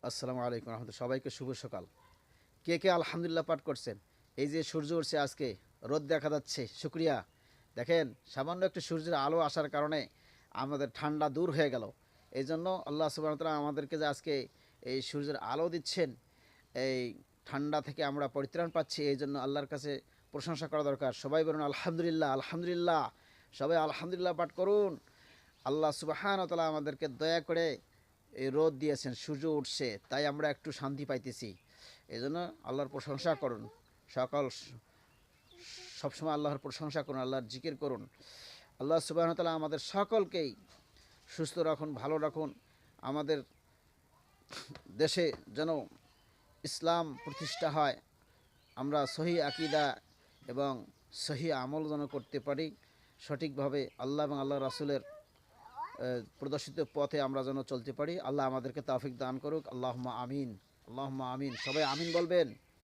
আসসালামু আলাইকুম রহমতুল্লাহ। সবাইকে শুভ সকাল। কে কে আলহামদুলিল্লাহ পাঠ করছেন? এই যে সূর্য উঠছে, আজকে রোদ দেখা যাচ্ছে, শুক্রিয়া। দেখেন, সামান্য একটু সূর্যের আলো আসার কারণে আমাদের ঠান্ডা দূর হয়ে গেল। এই জন্য আল্লাহ সুবহানাহু ওয়া তাআলা আমাদেরকে যে আজকে এই সূর্যের আলো দিচ্ছেন, এই ঠান্ডা থেকে আমরা পরিত্রাণ পাচ্ছি, এই জন্য আল্লাহর কাছে প্রশংসা করা দরকার। সবাই বলুন আলহামদুলিল্লাহ, আলহামদুলিল্লাহ। সবাই আলহামদুলিল্লাহ পাঠ করুন। আল্লাহ সুবহানাহু ওয়া তাআলা আমাদেরকে দয়া করে এই রোদ দিয়েছেন, সূর্য উঠছে, তাই আমরা একটু শান্তি পাইতেছি। এই জন্য আল্লাহর প্রশংসা করুন। সকাল সবসময় আল্লাহর প্রশংসা করুন, আল্লাহর জিকির করুন। আল্লাহ সুবহানাহু ওয়া তাআলা আমাদের সকলকেই সুস্থ রাখুন, ভালো রাখুন। আমাদের দেশে যেন ইসলাম প্রতিষ্ঠা হয়, আমরা সহি আকিদা এবং সহি আমল যেন করতে পারি সঠিকভাবে, আল্লাহ এবং আল্লাহ রাসূলের প্রদর্শিত পথে আমরা যেন চলতে পারি। আল্লাহ আমাদেরকে তৌফিক দান করুক। আল্লাহুম্মা আমিন, আল্লাহুম্মা আমিন। সবাই আমিন বলবেন।